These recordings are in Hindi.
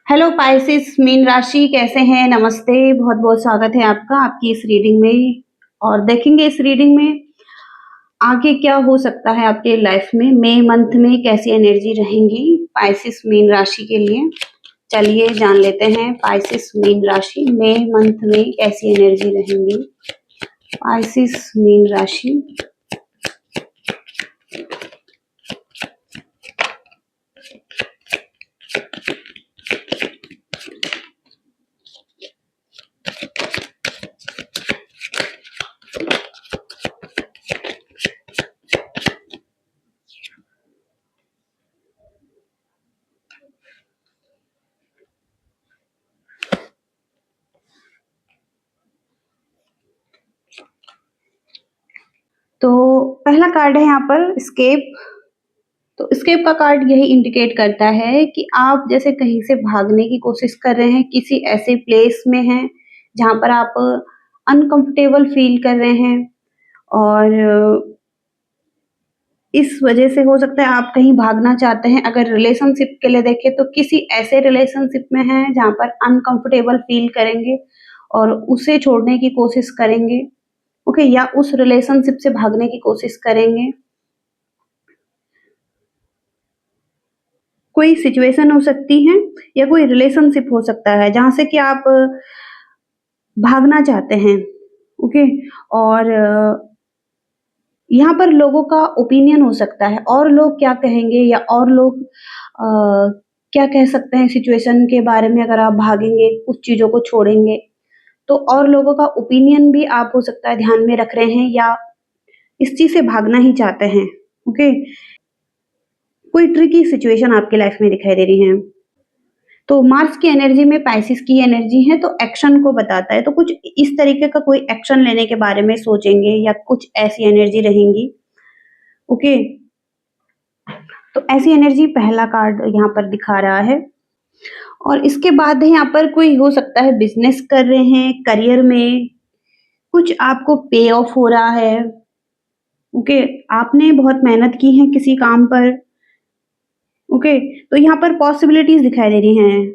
हेलो पाइसेस मीन राशि कैसे हैं? नमस्ते, बहुत-बहुत स्वागत है आपका आपकी इस रीडिंग में और देखेंगे इस रीडिंग में आगे क्या हो सकता है आपके लाइफ में, मई मंथ में कैसी एनर्जी रहेंगी पाइसेस मीन राशि के लिए। चलिए जान लेते हैं पाइसेस मीन राशि मई मंथ में कैसी एनर्जी रहेंगी। पाइसेस मीन राशि तो पहला कार्ड है यहाँ पर स्केप। तो स्केप का कार्ड यही इंडिकेट करता है कि आप जैसे कहीं से भागने की कोशिश कर रहे हैं, किसी ऐसे प्लेस में हैं जहाँ पर आप अनकंफर्टेबल फील कर रहे हैं और इस वजह से हो सकता है आप कहीं भागना चाहते हैं। अगर रिलेशनशिप के लिए देखें तो किसी ऐसे रिलेशनशिप में हैं जहाँ पर अनकंफर्टेबल फील करेंगे और उसे छोड़ने की कोशिश करेंगे, ओके, या उस रिलेशनशिप से भागने की कोशिश करेंगे। कोई सिचुएशन हो सकती है या कोई रिलेशनशिप हो सकता है जहाँ से कि आप भागना चाहते हैं, ओके। और यहाँ पर लोगों का ओपिनियन हो सकता है और लोग क्या कहेंगे या और लोग क्या कह सकते हैं सिचुएशन के बारे में। अगर आप भागेंगे, कुछ चीज़ों को छोड़ेंगे, तो और लोगों का ओपिनियन भी आप हो सकता है ध्यान में रख रहे हैं या इस चीज़ से भागना ही चाहते हैं, ओके। कोई ट्रिकी सिचुएशन आपकी लाइफ में दिखाई दे रही है। तो मार्स की एनर्जी में पाइसेस की एनर्जी है तो एक्शन को बताता है, तो कुछ इस तरीके का कोई एक्शन लेने के बारे में सोचेंगे या कुछ ऐसी एनर्जी रहेंगी, ओके। तो ऐसी एनर्जी पहला कार्ड यहाँ पर दिखा रहा है। और इसके बाद यहाँ पर कोई हो सकता है बिजनेस कर रहे हैं, करियर में कुछ आपको पे ऑफ हो रहा है, ओके। आपने बहुत मेहनत की है किसी काम पर, ओके। तो यहाँ पर पॉसिबिलिटीज दिखाई दे रही हैं।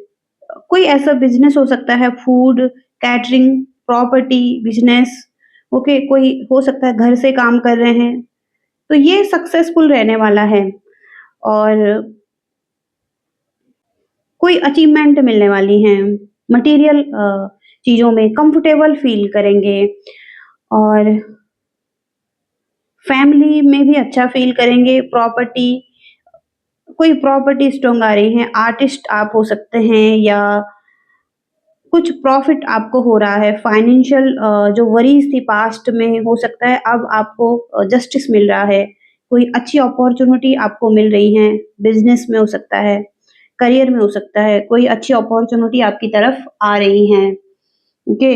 कोई ऐसा बिजनेस हो सकता है, food, catering, property business, okay. कोई हो सकता है घर से काम कर रहे हैं, तो ये सक्सेसफुल रहने वाला है और कोई अचीवमेंट मिलने वाली हैं। मटेरियल चीज़ों में कंफर्टेबल फील करेंगे और फैमिली में भी अच्छा फील करेंगे। प्रॉपर्टी, कोई प्रॉपर्टी स्ट्रॉन्ग आ रही है। आर्टिस्ट आप हो सकते हैं या कुछ प्रॉफिट आपको हो रहा है। फाइनेंशियल जो वरीज थी पास्ट में, हो सकता है अब आपको जस्टिस मिल रहा है। कोई अच्छी अपॉर्चुनिटी आपको मिल रही है। बिजनेस में हो सकता है, करियर में हो सकता है, कोई अच्छी अपॉर्चुनिटी आपकी तरफ आ रही है, ओके।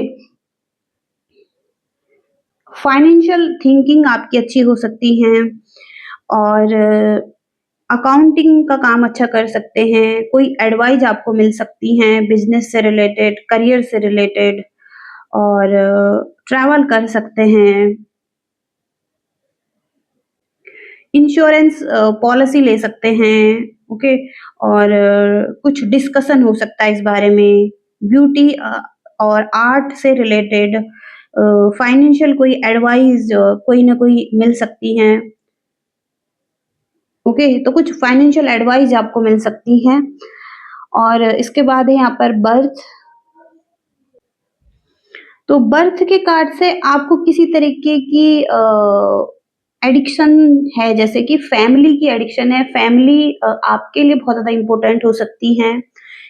फाइनेंशियल थिंकिंग आपकी अच्छी हो सकती है और अकाउंटिंग का काम अच्छा कर सकते हैं। कोई एडवाइस आपको मिल सकती हैं बिजनेस से रिलेटेड, करियर से रिलेटेड और ट्रैवल कर सकते हैं। इंश्योरेंस पॉलिसी ले सकते हैं, ओके। और कुछ डिस्कशन हो सकता है इस बारे में। ब्यूटी और आर्ट से रिलेटेड फाइनेंशियल कोई एडवाइस कोई ना कोई मिल सकती हैं, ओके। तो कुछ फाइनेंशियल एडवाइस आपको मिल सकती हैं। और इसके बाद है यहाँ पर बर्थ। तो बर्थ के कार्ड से आपको किसी तरीके की एडिक्शन है, जैसे कि फैमिली की एडिक्शन है। फैमिली आपके लिए बहुत ज़्यादा इम्पोर्टेंट हो सकती हैं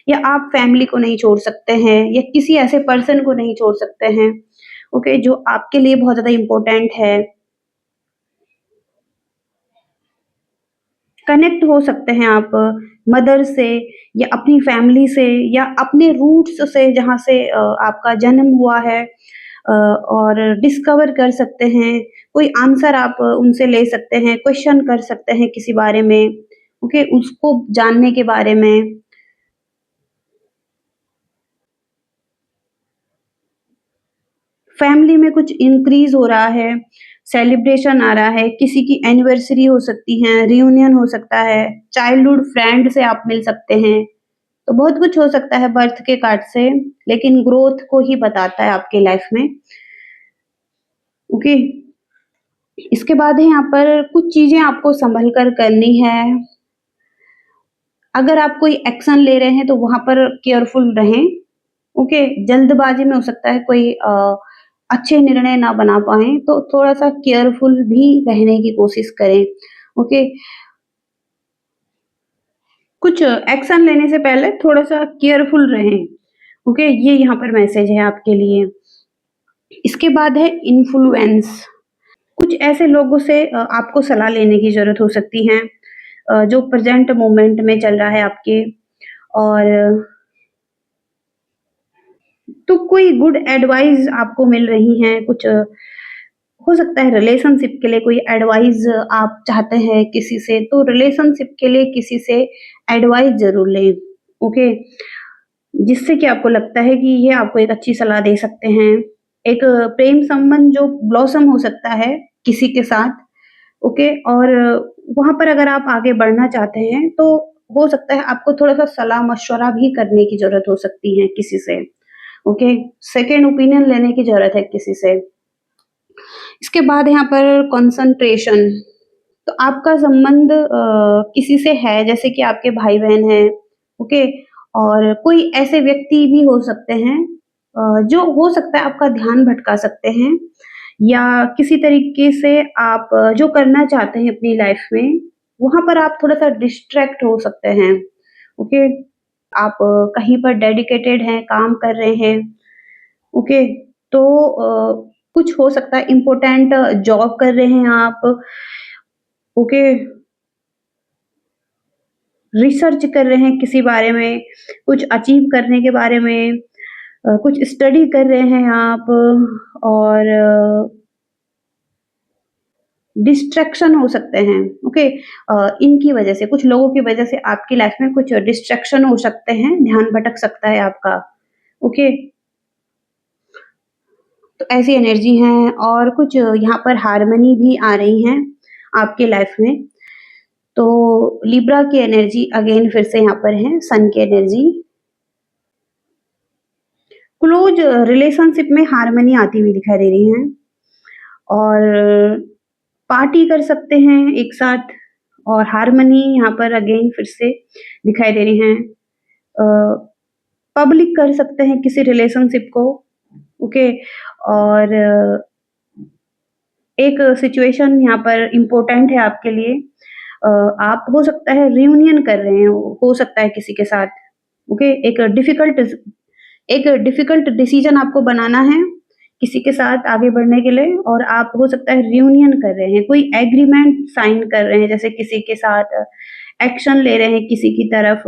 या आप फैमिली को नहीं छोड़ सकते हैं या किसी ऐसे पर्सन को नहीं छोड़ सकते हैं, ओके, जो आपके लिए बहुत ज़्यादा इम्पोर्टेंट है। कनेक्ट हो सकते हैं आप मदर से या अपनी फैमिली से या अपने रूट्स से जहाँ से आपका जन्म हुआ है, और डिस्कवर कर सकते हैं। कोई आंसर आप उनसे ले सकते हैं, क्वेश्चन कर सकते हैं किसी बारे में, ओके, उसको जानने के बारे में। फैमिली में कुछ इंक्रीज हो रहा है, सेलिब्रेशन आ रहा है, किसी की एनिवर्सरी हो सकती है, रियूनियन हो सकता है, चाइल्डहुड फ्रेंड से आप मिल सकते हैं, तो बहुत कुछ हो सकता है बर्थ के कार्ड से, लेकिन ग्रोथ को ही बताता है आपकी लाइफ में। ओके, इसके बाद है यहाँ पर कुछ चीजें आपको संभल कर करनी है। अगर आप कोई एक्शन ले रहे हैं तो वहां पर केयरफुल रहें। ओके, जल्दबाजी में हो सकता है कोई अच्छे निर्णय ना बना पाए, तो थोड़ा सा केयरफुल भी रहने की कोशिश करें। ओके, कुछ एक्शन लेने से पहले थोड़ा सा केयरफुल रहें। ओके, ये यहाँ पर मैसेज है आपके लिए। इसके बाद है इन्फ्लुएंस। कुछ ऐसे लोगों से आपको सलाह लेने की जरूरत हो सकती है जो प्रेजेंट मोमेंट में चल रहा है आपके। और तो कोई गुड एडवाइस आपको मिल रही है, कुछ हो सकता है रिलेशनशिप के लिए कोई एडवाइस आप चाहते हैं किसी से, तो रिलेशनशिप के लिए किसी से एडवाइस जरूर लें। ओके, जिससे कि आपको लगता है कि ये आपको एक अच्छी सलाह दे सकते हैं। एक प्रेम संबंध जो ब्लॉसम हो सकता है किसी के साथ। ओके, और वहां पर अगर आप आगे बढ़ना चाहते हैं तो हो सकता है आपको थोड़ा सा सलाह मशवरा भी करने की जरूरत हो सकती है किसी से। ओके, सेकेंड ओपिनियन लेने की जरूरत है किसी से। इसके बाद यहाँ पर कंसंट्रेशन। तो आपका संबंध किसी से है, जैसे कि आपके भाई बहन हैं। ओके, और कोई ऐसे व्यक्ति भी हो सकते हैं जो हो सकता है आपका ध्यान भटका सकते हैं, या किसी तरीके से आप जो करना चाहते हैं अपनी लाइफ में वहां पर आप थोड़ा सा डिस्ट्रैक्ट हो सकते हैं। ओके, आप कहीं पर डेडिकेटेड हैं, काम कर रहे हैं। ओके, तो कुछ हो सकता है इम्पोर्टेंट जॉब कर रहे हैं आप। ओके, रिसर्च कर रहे हैं किसी बारे में, कुछ अचीव करने के बारे में, कुछ स्टडी कर रहे हैं आप। और डिस्ट्रैक्शन हो सकते हैं। ओके, इनकी वजह से, कुछ लोगों की वजह से आपकी लाइफ में कुछ डिस्ट्रैक्शन हो सकते हैं, ध्यान भटक सकता है आपका। ओके, तो ऐसी एनर्जी है। और कुछ यहाँ पर हार्मनी भी आ रही है आपके लाइफ में। तो लिब्रा की एनर्जी अगेन फिर से यहाँ पर है, सन की एनर्जी। क्लोज रिलेशनशिप में हार्मनी आती हुई दिखाई दे रही है। और पार्टी कर सकते हैं एक साथ, और हार्मनी यहाँ पर अगेन फिर से दिखाई दे रही है। पब्लिक कर सकते हैं किसी रिलेशनशिप को। ओके, और एक सिचुएशन यहाँ पर इम्पोर्टेंट है आपके लिए। आप हो सकता है रियूनियन कर रहे हैं, हो सकता है किसी के साथ। ओके, एक डिफिकल्ट डिसीजन आपको बनाना है किसी के साथ आगे बढ़ने के लिए, और आप हो सकता है रियूनियन कर रहे हैं, कोई एग्रीमेंट साइन कर रहे हैं, जैसे किसी के साथ एक्शन ले रहे हैं किसी की तरफ।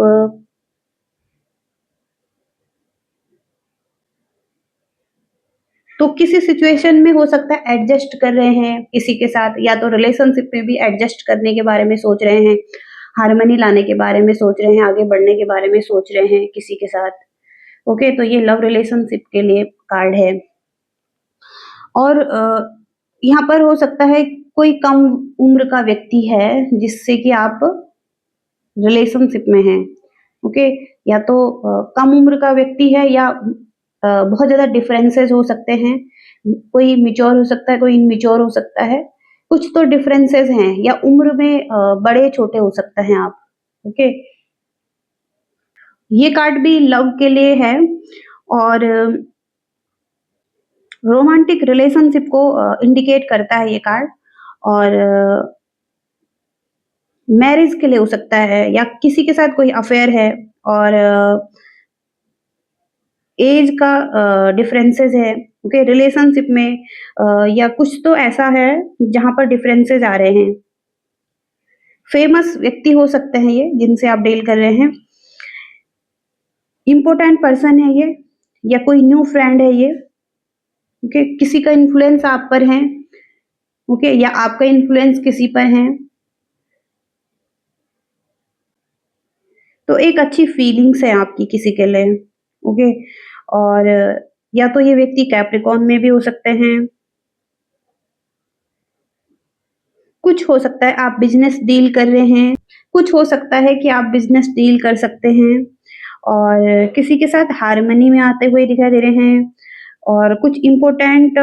तो किसी सिचुएशन में हो सकता है एडजस्ट कर रहे हैं किसी के साथ, या तो रिलेशनशिप में भी एडजस्ट करने के बारे में सोच रहे हैं, हार्मनी लाने के बारे में सोच रहे हैं, आगे बढ़ने के बारे में सोच रहे हैं किसी के साथ। ओके, तो ये लव रिलेशनशिप के लिए कार्ड है। और यहाँ पर हो सकता है कोई कम उम्र का व्यक्ति है जिससे कि आप रिलेशनशिप में हैं। ओके, या तो कम उम्र का व्यक्ति है, या बहुत ज्यादा डिफरेंसेस हो सकते हैं। कोई मिच्योर हो सकता है, कोई इनमिच्योर हो सकता है। कुछ तो डिफरेंसेस हैं, या उम्र में बड़े छोटे हो सकते हैं आप। ओके, ये कार्ड भी लव के लिए है। और रोमांटिक रिलेशनशिप को इंडिकेट करता है ये कार्ड। और मैरिज के लिए हो सकता है, या किसी के साथ कोई अफेयर है, और एज का डिफरेंसेस है। ओके, रिलेशनशिप में या कुछ तो ऐसा है जहां पर डिफरेंसेस आ रहे हैं। फेमस व्यक्ति हो सकते हैं ये जिनसे आप डील कर रहे हैं। इम्पोर्टेंट पर्सन है ये, या कोई न्यू फ्रेंड है ये। ओके, किसी का इन्फ्लुएंस आप पर है। ओके, या आपका इन्फ्लुएंस किसी पर है। तो एक अच्छी फीलिंग्स है आपकी किसी के लिए। ओके, और या तो ये व्यक्ति कैप्रिकॉर्न में भी हो सकते हैं। कुछ हो सकता है आप बिजनेस डील कर रहे हैं, कुछ हो सकता है कि आप बिजनेस डील कर सकते हैं। और किसी के साथ हार्मनी में आते हुए दिखाई दे रहे हैं और कुछ इम्पोर्टेंट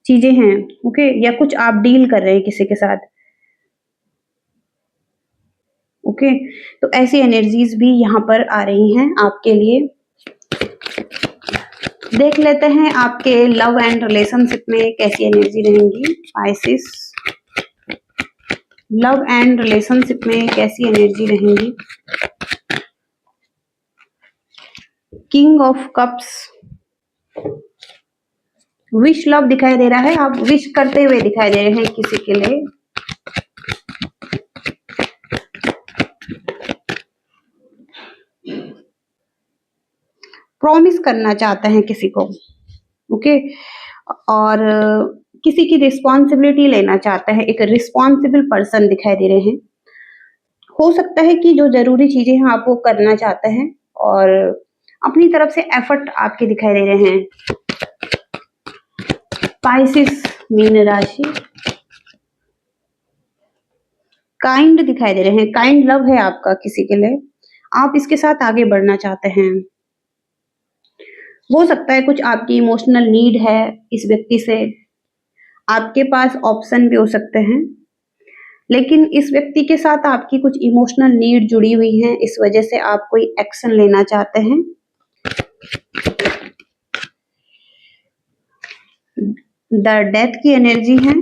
चीज़ें हैं, ओके? या कुछ आप डील कर रहे हैं किसी के साथ, ओके? तो ऐसी एनर्जीज़ भी यहाँ पर आ रही हैं आपके लिए। देख लेते हैं आपके लव एंड रिलेशनशिप में कैसी एनर्जी रहेंगी पाइसेस। लव एंड रिलेशनशिप में कैसी एनर्जी रहेंगी। King of cups, wish love दिखाई दे रहा है, आप विश करते हुए दिखाई दे रहे हैं किसी के लिए। प्रॉमिस करना चाहते हैं किसी को, ओके? और किसी की रिस्पॉन्सिबिलिटी लेना चाहते हैं, एक रिस्पॉन्सिबल पर्सन दिखाई दे रहे हैं। हो सकता है कि जो ज़रूरी चीज़ें हैं आप वो करना चाहते हैं और अपनी तरफ से एफर्ट आपके दिखाई दे रहे हैं। पाइसेस मीन राशि, काइंड दिखाई दे रहे हैं, काइंड लव है आपका किसी के लिए, आप इसके साथ आगे बढ़ना चाहते हैं। हो सकता है कुछ आपकी इमोशनल नीड है इस व्यक्ति से, आपके पास ऑप्शन भी हो सकते हैं, लेकिन इस व्यक्ति के साथ आपकी कुछ इमोशनल नीड जुड़ी हुई है, इस वजह से आप कोई एक्शन लेना चाहते हैं। द डेथ की एनर्जी है,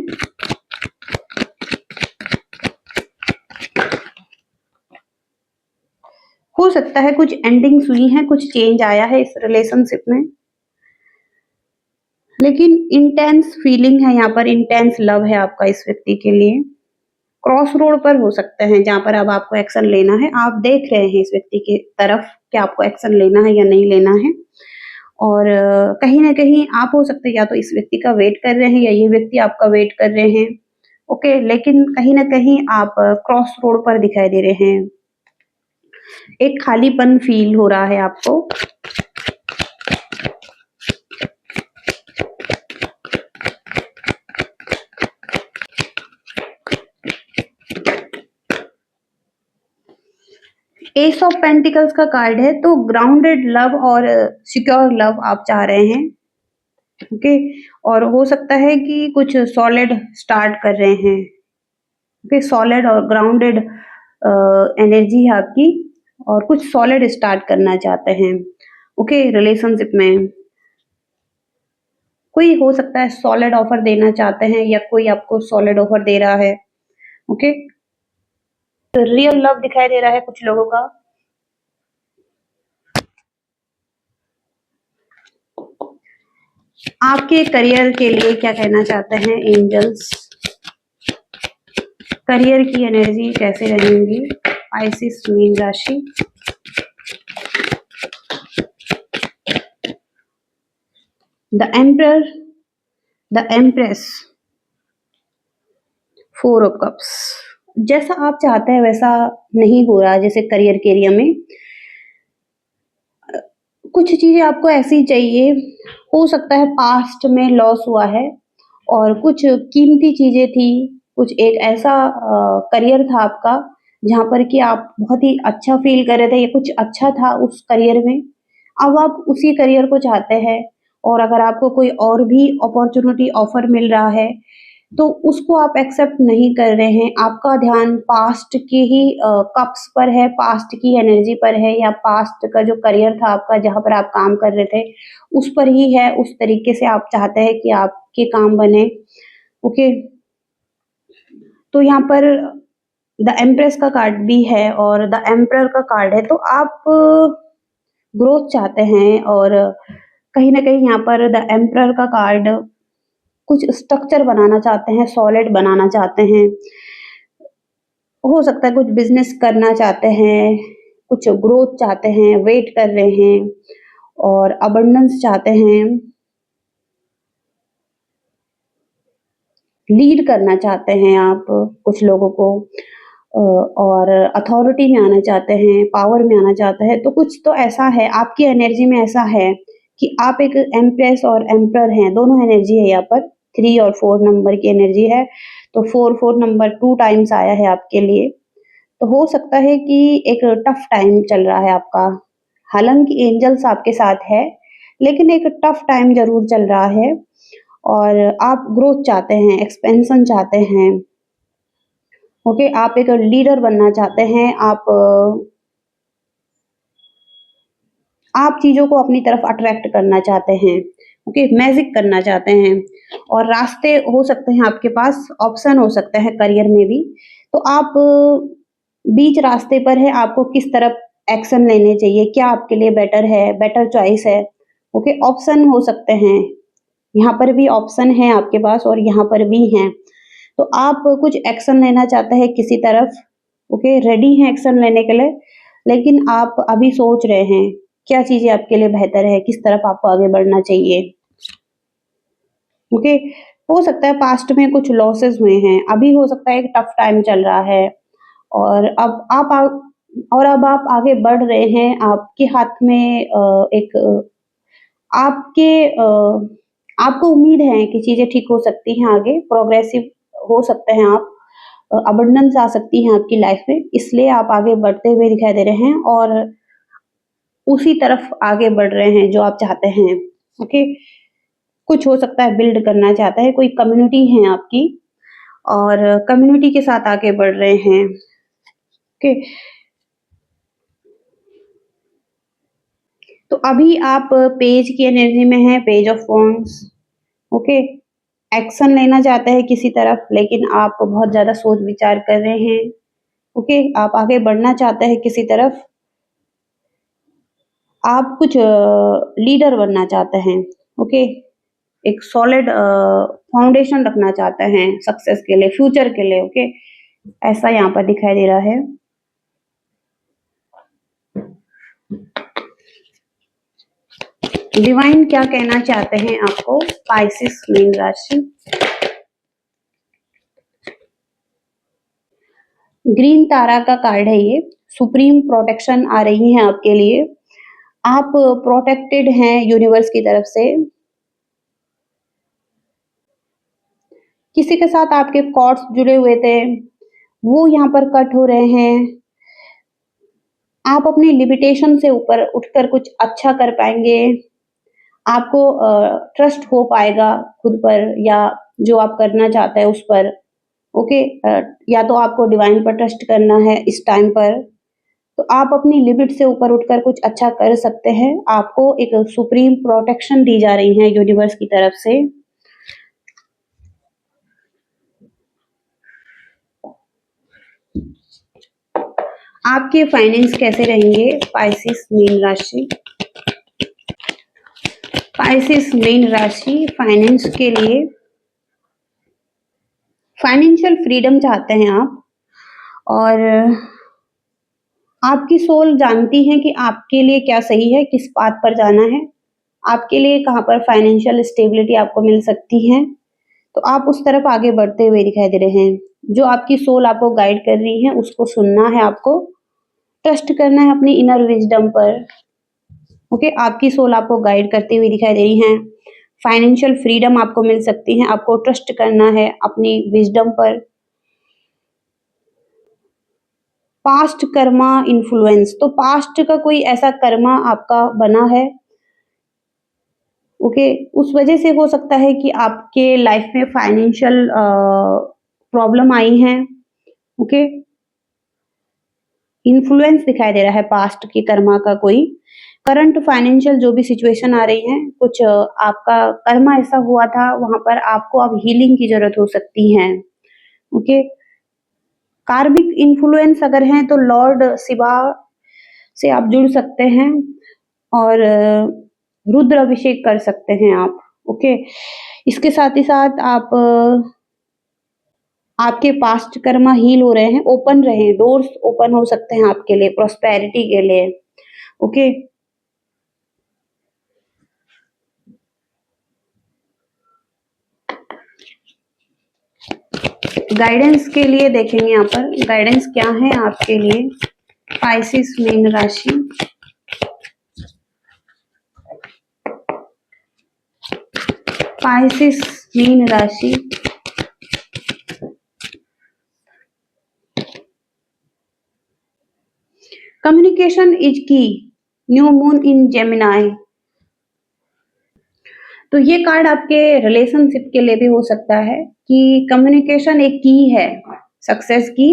हो सकता है कुछ एंडिंग्स हुई हैं, कुछ चेंज आया है इस रिलेशनशिप में, लेकिन इंटेंस फीलिंग है यहाँ पर, इंटेंस लव है आपका इस व्यक्ति के लिए। क्रॉस रोड पर हो सकते हैं जहाँ पर अब आपको एक्शन लेना है, आप देख रहे हैं इस व्यक्ति की तरफ कि आपको एक्शन लेना है या नहीं लेना है। और कहीं ना कहीं आप हो सकते हैं या तो इस व्यक्ति का वेट कर रहे हैं या ये व्यक्ति आपका वेट कर रहे हैं, ओके? लेकिन कहीं ना कहीं आप क्रॉस रोड पर दिखाई दे रहे हैं, एक खालीपन फील हो रहा है आपको। एस ऑफ पेंटिकल्स का कार्ड है, तो ग्राउंडेड लव और सिक्योर लव आप चाह रहे हैं, ओके? और हो सकता है कि कुछ सॉलिड स्टार्ट कर रहे हैं, ओके? सॉलिड और ग्राउंडेड एनर्जी है आपकी और कुछ सॉलिड स्टार्ट करना चाहते हैं, ओके? रिलेशनशिप में कोई हो सकता है सॉलिड ऑफर देना चाहते हैं या कोई आपको सॉलिड ऑफर दे रहा है, ओके? रियल लव दिखाई दे रहा है कुछ लोगों का। आपके करियर के लिए क्या कहना चाहते हैं एंजल्स, करियर की एनर्जी कैसे रहेंगी पाइसेस मीन राशि। The emperor, the empress, four of cups, जैसा आप चाहते हैं वैसा नहीं हो रहा, जैसे करियर के एरिया में कुछ चीजें आपको ऐसी चाहिए, हो सकता है पास्ट में लॉस हुआ है और कुछ कीमती चीजें थी, कुछ एक ऐसा करियर था आपका जहाँ पर कि आप बहुत ही अच्छा फील कर रहे थे, या कुछ अच्छा था उस करियर में, अब आप उसी करियर को चाहते हैं और अगर आपको कोई और भी अपॉर्चुनिटी ऑफर मिल रहा है तो उसको आप एक्सेप्ट नहीं कर रहे हैं, आपका ध्यान पास्ट के ही कप्स पर है, पास्ट की एनर्जी पर है, या पास्ट का जो करियर था आपका जहाँ पर आप काम कर रहे थे उस पर ही है, उस तरीके से आप चाहते हैं कि आपके काम बने, ओके? तो यहाँ पर द एम्प्रेस का कार्ड भी है और द एम्परर का कार्ड है, तो आप ग्रोथ चाहते हैं और कहीं ना कहीं यहाँ पर द एम्परर का कार्ड कुछ स्ट्रक्चर बनाना चाहते हैं, सॉलिड बनाना चाहते हैं, हो सकता है कुछ बिजनेस करना चाहते हैं, कुछ ग्रोथ चाहते हैं, वेट कर रहे हैं और अबंडेंस चाहते हैं, लीड करना चाहते हैं आप कुछ लोगों को और अथॉरिटी में आना चाहते हैं, पावर में आना चाहते हैं, तो कुछ तो ऐसा है आपकी एनर्जी में, ऐसा है कि आप एक एम्प्रेस और एम्पर हैं, दोनों एनर्जी है यहाँ पर, 3 और 4 नंबर की एनर्जी है, तो 4 4 नंबर 2 टाइम्स आया है आपके लिए, तो हो सकता है कि एक टफ टाइम चल रहा है आपका। हालाँकि एंजल्स आपके साथ है, लेकिन एक टफ टाइम ज़रूर चल रहा है और आप ग्रोथ चाहते हैं, एक्सपेंशन चाहते हैं, ओके? आप एक लीडर बनना चाहते हैं, आप चीज़ों को अपनी तरफ अट्रैक्ट करना चाहते हैं, ओके? मैजिक करना चाहते हैं और रास्ते हो सकते हैं आपके पास, ऑप्शन हो सकते हैं करियर में भी। तो आप बीच रास्ते पर हैं, आपको किस तरफ एक्शन लेने चाहिए, क्या आपके लिए बेटर है, बेटर चॉइस है, ओके? ऑप्शन हो सकते हैं, यहाँ पर भी ऑप्शन है आपके पास और यहाँ पर भी हैं। तो आप कुछ एक्शन लेना चाहते हैं किसी तरफ, ओके? रेडी हैं एक्शन लेने के लिए, लेकिन आप अभी सोच रहे हैं क्या चीज़ें आपके लिए बेहतर है, किस तरफ आपको आगे बढ़ना चाहिए, ओके? हो सकता है पास्ट में कुछ लॉसेस हुए हैं, अभी हो सकता है एक टफ टाइम चल रहा है और अब आप आगे बढ़ रहे हैं, आपके हाथ में आपके आपको उम्मीद है कि चीज़ें ठीक हो सकती हैं आगे, प्रोग्रेसिव हो सकते हैं आप, अबंडेंस आ सकती है आपकी लाइफ में, इसलिए आप आगे बढ़ते हुए दिखाई दे रहे हैं और उसी तरफ आगे बढ़ रहे हैं जो आप चाहते हैं, ओके? कुछ हो सकता है बिल्ड करना चाहता है, कोई कम्युनिटी है आपकी और कम्युनिटी के साथ आगे बढ़ रहे हैं, ओके? तो अभी आप पेज की एनर्जी में हैं, page of wands, okay? Action लेना चाहते हैं किसी तरफ लेकिन आप बहुत ज़्यादा सोच-विचार कर रहे हैं, ओके? आप आगे बढ़ना चाहते हैं किसी तरफ, आप कुछ लीडर बनना चाहते हैं, ओके? एक सॉलिड फाउंडेशन रखना चाहते हैं सक्सेस के लिए, फ्यूचर के लिए, ओके? ऐसा यहाँ पर दिखाई दे रहा है। डिवाइन क्या कहना चाहते हैं आपको? स्पाइसेस मीन राशि, ग्रीन तारा का कार्ड है ये, सुप्रीम प्रोटेक्शन आ रही है आपके लिए, आप प्रोटेक्टेड हैं यूनिवर्स की तरफ से, किसी के साथ आपके कॉर्ड्स जुड़े हुए थे, वो यहाँ पर कट हो रहे हैं, आप अपनी लिमिटेशन से ऊपर उठकर कुछ अच्छा कर पाएंगे, आपको ट्रस्ट हो पाएगा खुद पर या जो आप करना चाहते हैं उस पर, ओके? या तो आपको डिवाइन पर ट्रस्ट करना है इस टाइम पर, तो आप अपनी लिमिट से ऊपर उठकर कुछ अच्छा कर सकते हैं, आपको एक सुप्रीम प्रोटेक्शन दी जा रही है यूनिवर्स की तरफ से। आपके फाइनेंस कैसे रहेंगे? पाइसेस मीन राशि, पाइसेस मीन राशि फाइनेंस के लिए, फाइनेंशियल फ्रीडम चाहते हैं आप और आपकी सोल जानती है कि आपके लिए क्या सही है, किस पाथ पर जाना है, आपके लिए कहाँ पर फाइनेंशियल स्टेबिलिटी आपको मिल सकती है, तो आप उस तरफ आगे बढ़ते हुए दिखाई दे रहे हैं। जो आपकी सोल आपको गाइड कर रही है उसको सुनना है आपको, ट्रस्ट करना है अपनी इनर विजडम पर, ओके? आपकी सोल आपको गाइड करती हुई दिखाई दे रही हैं, फाइनेंशियल फ्रीडम आपको मिल सकती है, आपको ट्रस्ट करना है अपनी विजडम पर। पास्ट कर्मा इन्फ्लुएंस, तो पास्ट का कोई ऐसा कर्मा आपका बना है, ओके? उस वजह से हो सकता है कि आपके लाइफ में फाइनेंशियल प्रॉब्लम आई है, ओके? इन्फ्लुएंस दिखाई दे रहा है पास्ट की कर्मा का कोई। करंट फाइनेंशियल जो भी सिचुएशन आ रही है, कुछ आपका कर्मा ऐसा हुआ था, वहाँ पर आपको अब हीलिंग की ज़रूरत हो सकती है, ओके? कार्मिक इन्फ्लुएंस अगर हैं तो लॉर्ड शिवा से आप जुड़ सकते हैं और रुद्र अभिषेक कर सकते हैं आप, ओके? इसके साथ ही साथ आप आपके पास्ट कर्मा हील हो रहे हैं, ओपन रहे, डोर्स ओपन हो सकते हैं आपके लिए प्रॉस्पेरिटी के लिए, ओके? गाइडेंस के लिए देखेंगे यहाँ पर गाइडेंस क्या है आपके लिए, पाइसेस मीन राशि, पाइसेस मीन राशि, कम्युनिकेशन इज की, न्यू मून इन जेमिनाई। तो ये कार्ड आपके रिलेशनशिप के लिए भी हो सकता है कि कम्युनिकेशन एक की है सक्सेस की।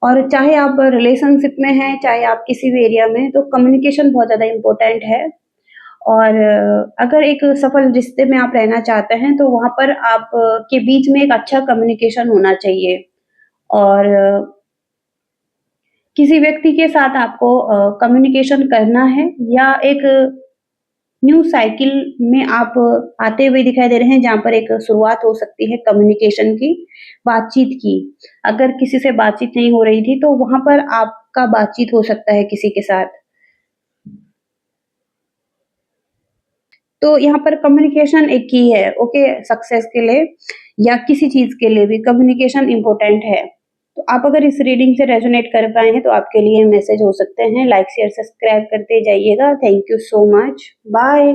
और चाहे आप रिलेशनशिप में हैं, चाहे आप किसी भी एरिया में, तो कम्युनिकेशन बहुत ज़्यादा इम्पोर्टेंट है। और अगर एक सफल रिश्ते में आप रहना चाहते हैं, तो वहाँ पर आप के बीच में एक अच्छा कम्युनिकेशन होना चाहिए। और किसी व्यक्ति के साथ आपको कम्युनिकेशन करना है, या एक न्यू साइकिल में आप आते हुए दिखाई दे रहे हैं, जहाँ पर एक शुरुआत हो सकती है कम्युनिकेशन की, बातचीत की। अगर किसी से बातचीत नहीं हो रही थी, तो वहाँ पर आपका बातचीत हो सकता है किसी के साथ। तो यहाँ पर कम्युनिकेशन एक की है, ओके, सक्सेस के लिए या किसी चीज़ के लिए भी कम्युनिकेशन इम्पोर्टेंट है। तो आप अगर इस रीडिंग से रेज़ोनेट कर पाए हैं, तो आपके लिए मैसेज हो सकते हैं। लाइक, शेयर, सब्सक्राइब करते जाइएगा। Thank you so much. Bye.